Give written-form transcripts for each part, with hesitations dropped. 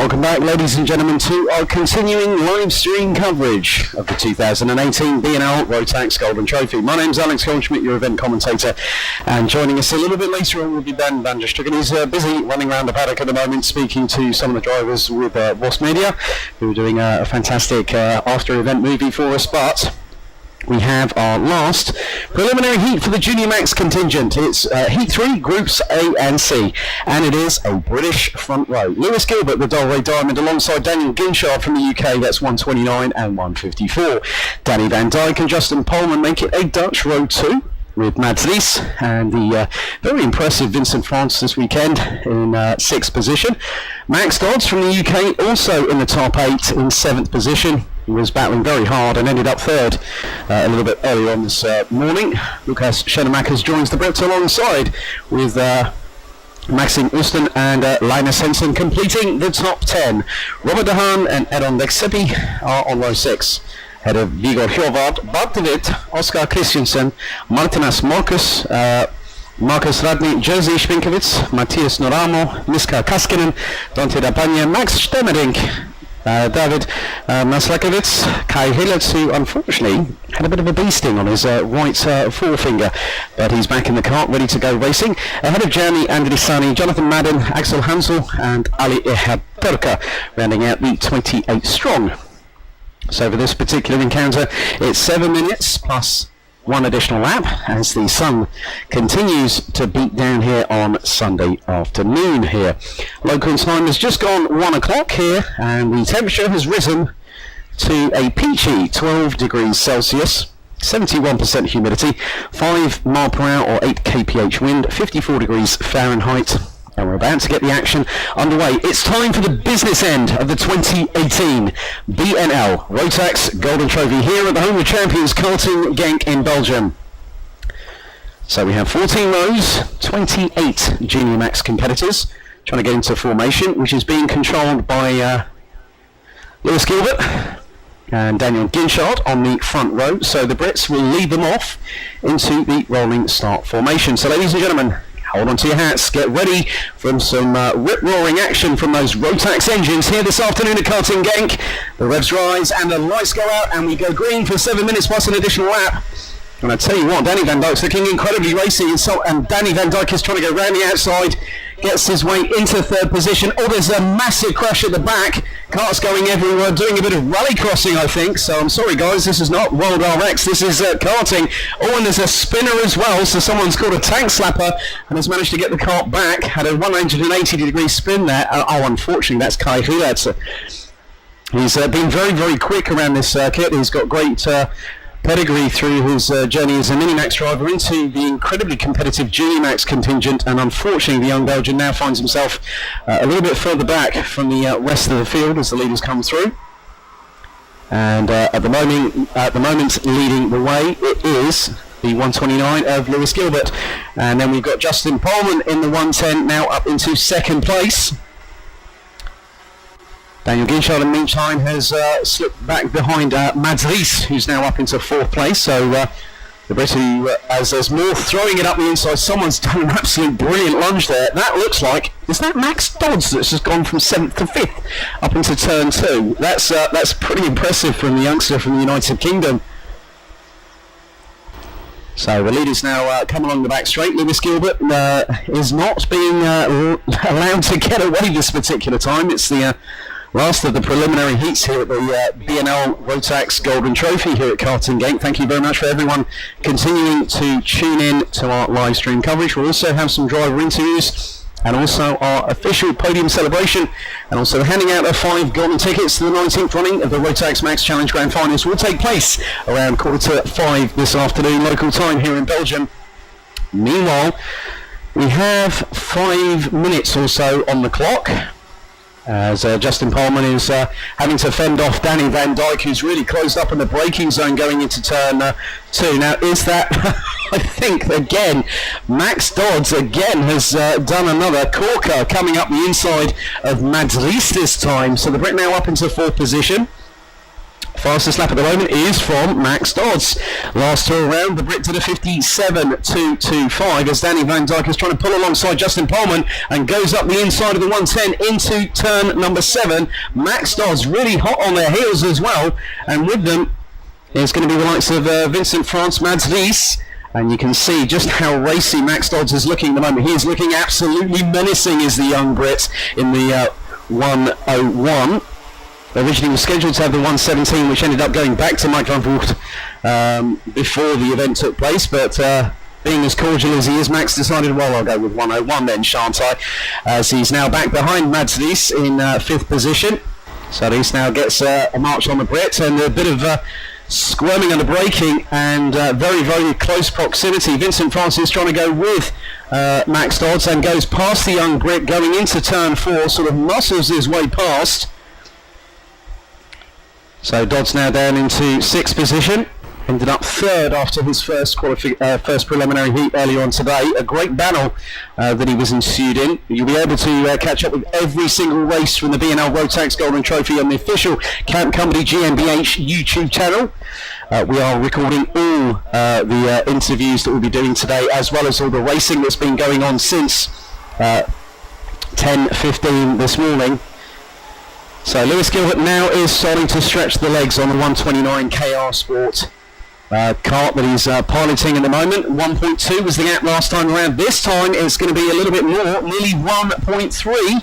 Welcome back, ladies and gentlemen, to our continuing live stream coverage of the 2018 B&L Rotax Golden Trophy. My name's Alex Goldschmidt, your event commentator, and joining us a little bit later on will be Ben van der Strucken. He's busy running around the paddock at the moment, speaking to some of the drivers with Voss Media, who are doing a fantastic after-event movie for us, but we have our last preliminary heat for the Junior Max contingent. It's Heat 3, Groups A and C, and it is a British front row. Lewis Gilbert, the Dalray Diamond, alongside Daniel Ginchard from the UK, that's 129 and 154. Danny Van Dyke and Justin Polman make it a Dutch Row 2, with Mads Ries and the very impressive Vincent France this weekend in 6th position. Max Dodds from the UK also in the top 8 in 7th position. He was battling very hard and ended up 3rd a little bit earlier on this morning. Lucas Schoenemakers joins the Brits alongside with Maxime Oesten and Linus Henson completing the top 10. Robert De Haan and Edon Lexepi are on row 6. Ahead of Vigor Hjorvard, Bart de Wit, Oscar Christensen, Martinas Marcus, Marcus Radny, Jerzy Spinkowitz, Matthias Noramo, Miska Kaskinen, Dante Dapanya, Max Stemmerink, David Maslakowicz, Kai Hillertz, who unfortunately had a bit of a bee sting on his right forefinger, but he's back in the cart, ready to go racing. Ahead of Jeremy Andrisani, Jonathan Madden, Axel Hansel, and Ali Turka, rounding out the 28 strong. So for this particular encounter, it's 7 minutes plus 1 additional lap as the sun continues to beat down here on Sunday afternoon here. Local time has just gone 1 o'clock here, and the temperature has risen to a peachy 12 degrees Celsius, 71% humidity, 5 mile per hour or 8 kph wind, 54 degrees Fahrenheit. And we're about to get the action underway. It's time for the business end of the 2018 B&L Rotax Golden Trophy here at the home of champions Karting Genk in Belgium. So we have 14 rows, 28 Junior Max competitors trying to get into formation, which is being controlled by Lewis Gilbert and Daniel Ginchard on the front row. So the Brits will lead them off into the rolling start formation. So ladies and gentlemen, hold on to your hats, get ready for some rip-roaring action from those Rotax engines here this afternoon at Karting Genk. The revs rise and the lights go out and we go green for 7 minutes plus an additional lap. And I tell you what, Danny Van Dyke's looking incredibly racy, and Danny Van Dyke is trying to go round the outside, gets his way into 3rd position. Oh, there's a massive crash at the back. Carts going everywhere, doing a bit of rally crossing, I think. So I'm sorry, guys, this is not World RX, this is karting. Oh, and there's a spinner as well, so someone's caught a tank slapper and has managed to get the cart back. Had a 180-degree spin there. Oh, unfortunately, that's Kai Hillertz. He's been very, very quick around this circuit. He's got great pedigree through his journey as a Minimax driver into the incredibly competitive Junior Max contingent, and unfortunately the young Belgian now finds himself a little bit further back from the rest of the field as the leaders come through. And at the moment leading the way, it is the 129 of Lewis Gilbert, and then we've got Justin Polman in the 110 now up into 2nd place. Daniel Ginchard, in the meantime, has slipped back behind Mads Ries, who's now up into 4th place. So the Brit, who, as there's more throwing it up the inside, someone's done an absolute brilliant lunge there. That looks like, is that Max Dodds that's just gone from 7th to 5th up into turn 2? That's pretty impressive from the youngster from the United Kingdom. So the leaders now come along the back straight. Lewis Gilbert is not being allowed to get away this particular time. It's the last of the preliminary heats here at the B&L Rotax Golden Trophy here at Karting Genk. Thank you very much for everyone continuing to tune in to our live stream coverage. We'll also have some driver interviews and also our official podium celebration, and also the handing out of 5 golden tickets to the 19th running of the Rotax Max Challenge Grand Finals will take place around 4:45 this afternoon local time here in Belgium. Meanwhile, we have 5 minutes or so on the clock as Justin Polman is having to fend off Danny Van Dyke, who's really closed up in the braking zone going into turn 2. Now, is that, I think, again, Max Dodds again has done another corker coming up the inside of Mads Ries this time. So the Brit now up into 4th position. Fastest lap at the moment is from Max Dodds. Last tour around, the Brit did a 57.225 as Danny Van Dyke is trying to pull alongside Justin Pullman and goes up the inside of the 110 into turn number 7. Max Dodds really hot on their heels as well, and with them is going to be the likes of Vincent France, Mads Wies, and you can see just how racy Max Dodds is looking at the moment. He is looking absolutely menacing as the young Brit in the 101. Originally was scheduled to have the 117, which ended up going back to Mike Van Voort before the event took place, but being as cordial as he is, Max decided, well, I'll go with 101 then, shan't I? As he's now back behind Mads Wies in 5th position. So Wies now gets a march on the Brit, and a bit of squirming under braking and very, very close proximity. Vincent Francis trying to go with Max Dodds and goes past the young Brit going into turn 4, sort of muscles his way past. So Dodds now down into 6th position, ended up 3rd after his first preliminary heat earlier on today. A great battle that he was ensued in. You'll be able to catch up with every single race from the B&L Rotax Golden Trophy on the official Camp Company GmbH YouTube channel. We are recording all the interviews that we'll be doing today, as well as all the racing that's been going on since 10:15 this morning. So Lewis Gilbert now is starting to stretch the legs on the 129 KR Sport kart that he's piloting at the moment. 1.2 was the gap last time around. This time it's going to be a little bit more, nearly 1.3.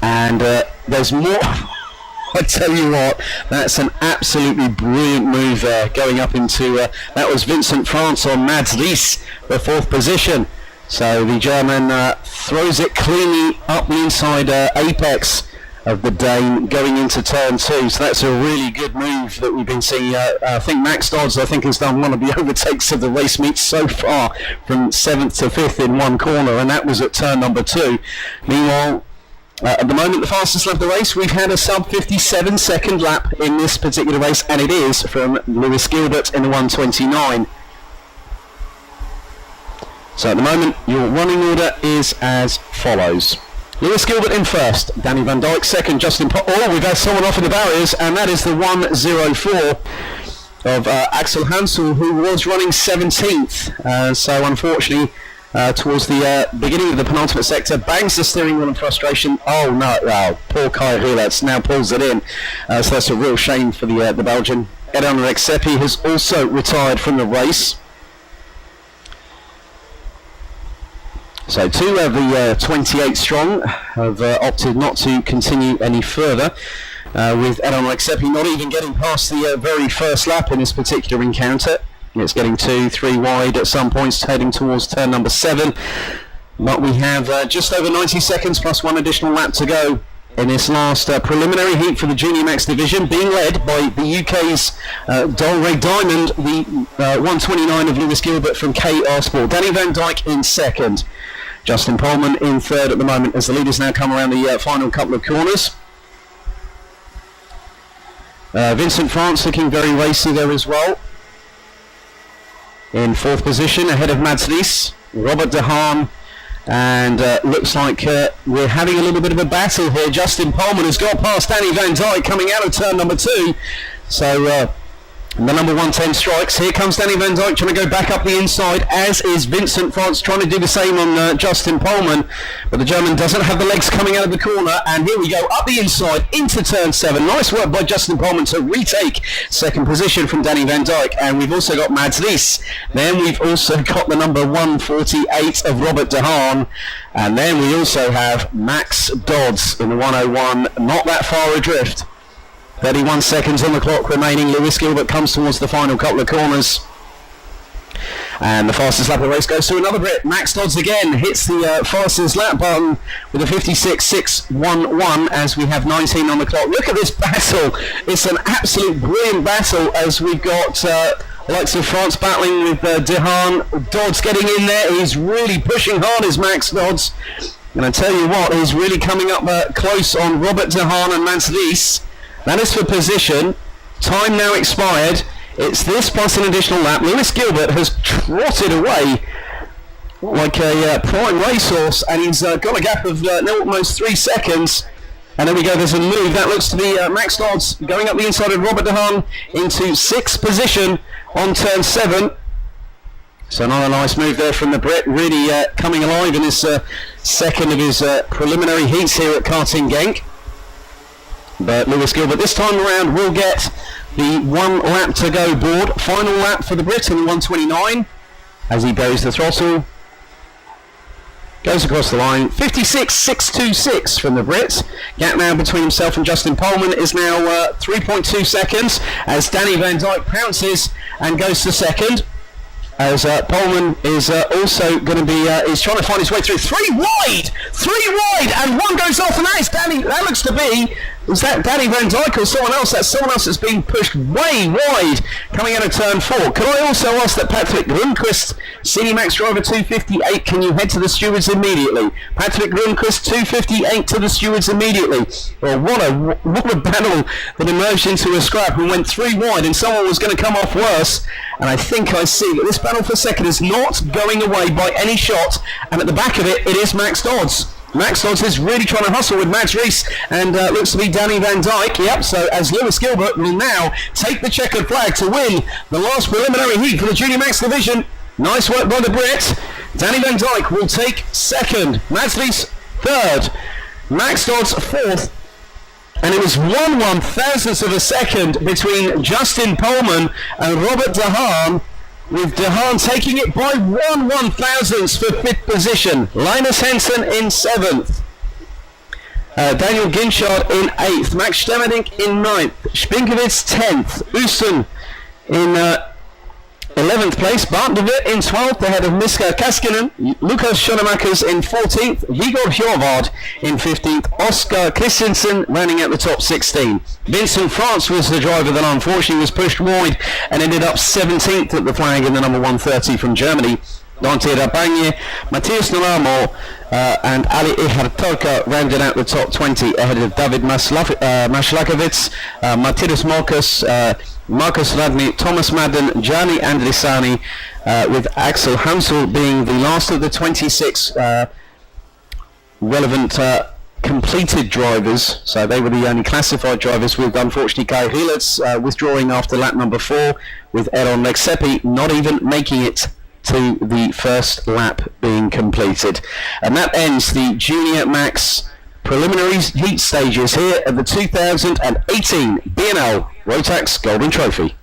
And there's more. I tell you what, that's an absolutely brilliant move there, going up into, that was Vincent France on Mads Wies, the 4th position. So the German throws it cleanly up the inside apex of the Dane going into turn 2, so that's a really good move that we've been seeing. I think Max Dodds, has done one of the overtakes of the race meet so far, from 7th to 5th in one corner, and that was at turn number 2. Meanwhile, at the moment, the fastest lap of the race, we've had a sub 57 second lap in this particular race, and it is from Lewis Gilbert in the 129. So at the moment, your running order is as follows. Lewis Gilbert in 1st, Danny Van Dyke 2nd, we've had someone off in the barriers, and that is the 104 of Axel Hansel, who was running 17th. So unfortunately, towards the beginning of the penultimate sector, bangs the steering wheel in frustration. Oh no, poor Kai Hulets now pulls it in. So that's a real shame for the Belgian. Edon Rexepi has also retired from the race. So 2 of the 28 strong have opted not to continue any further, with Edon Rexepi not even getting past the very first lap in this particular encounter. It's getting 2-3 wide at some points, heading towards turn number 7. But we have just over 90 seconds plus 1 additional lap to go in this last preliminary heat for the Junior Max division, being led by the UK's Dolray Diamond, the 129 of Lewis Gilbert from KR Sport. Danny Van Dyke in 2nd. Justin Pullman in 3rd at the moment, as the leaders now come around the final couple of corners. Vincent France looking very racy there as well. In 4th position, ahead of Mads Wies, Robert De Haan, and looks like we're having a little bit of a battle here. Justin Pullman has got past Danny Van Dyke coming out of turn number 2. So the number 110 strikes. Here comes Danny Van Dyke trying to go back up the inside, as is Vincent France trying to do the same on Justin Pullman, but the German doesn't have the legs coming out of the corner, and here we go up the inside into turn 7. Nice work by Justin Pullman to retake 2nd position from Danny Van Dyke, and we've also got Mads Wies. Then we've also got the number 148 of Robert De Haan, and then we also have Max Dodds in the 101, not that far adrift. 31 seconds on the clock remaining. Lewis Gilbert comes towards the final couple of corners. And the fastest lap of the race goes to another Brit. Max Dodds again hits the fastest lap button with a 56.611 as we have 19 on the clock. Look at this battle. It's an absolute brilliant battle as we've got the likes of France battling with De Haan. Dodds getting in there. He's really pushing hard, is Max Dodds. And I tell you what, he's really coming up close on Robert De Haan and Mads Wies. That is for position. Time now expired. It's this plus an additional lap. Lewis Gilbert has trotted away like a prime racehorse, and he's got a gap of almost 3 seconds. And there we go, there's a move. That looks to be Max Odds going up the inside of Robert De Haan into 6th position on turn 7. So another nice move there from the Brit, really coming alive in his second of his preliminary heats here at Karting Genk. But Lewis Gilbert this time around will get the 1 lap to go board. Final lap for the Brit in 129 as he buries the throttle. Goes across the line, 56.626 from the Brits. Gap now between himself and Justin Poleman is now 3.2 seconds as Danny Van Dijk pounces and goes to second. As Poleman is also going to be, he's trying to find his way through. Three wide, and one goes off, and that looks to be, is that Danny Van Dijk or someone else? That's someone else that's being pushed way wide coming out of turn 4. Can I also ask that Patrick Lundqvist, Senior Max Driver 258, can you head to the stewards immediately? Patrick Lundqvist 258 to the stewards immediately. Well, what a battle that emerged into a scrap and went 3 wide, and someone was going to come off worse. And I think I see that this battle for second is not going away by any shot, and at the back of it, it is Max Dodds. Max Dodds is really trying to hustle with Mads Rees, and looks to be Danny Van Dijk. Yep, so as Lewis Gilbert will now take the checkered flag to win the last preliminary heat for the Junior Max division. Nice work by the Brit. Danny Van Dijk will take second, Mads Rees third, Max Dodds fourth. And it was 1/1000th of a second between Justin Poleman and Robert De Haan, with De Haan taking it by 1/1000th for 5th position. Linus Henson in 7th. Daniel Ginchard in 8th. Max Stemmerink in 9th. Spinkovitz 10th. Ooston in 11th place. Bart de Wit in 12th ahead of Miska Kaskinen. Lucas Schoenemakers in 14th. Vigor Hjorvard in 15th. Oscar Christensen rounding out the top 16. Vincent France was the driver that unfortunately was pushed wide and ended up 17th at the flag in the number 130 from Germany. Dante Rabagni, Matthias Nolamo and Ali Ihartorka rounded out the top 20 ahead of David Mashlakovitz, Matthias Marcus, Marcus Radny, Thomas Madden, Gianni Andrisani, with Axel Hansel being the last of the 26 relevant completed drivers. So they were the only classified drivers, with unfortunately Kai Rielitz withdrawing after lap number 4, with Eron Lexepi not even making it to the first lap being completed. And that ends the Junior Max preliminary heat stages here at the 2018 B&L Rotax Golden Trophy.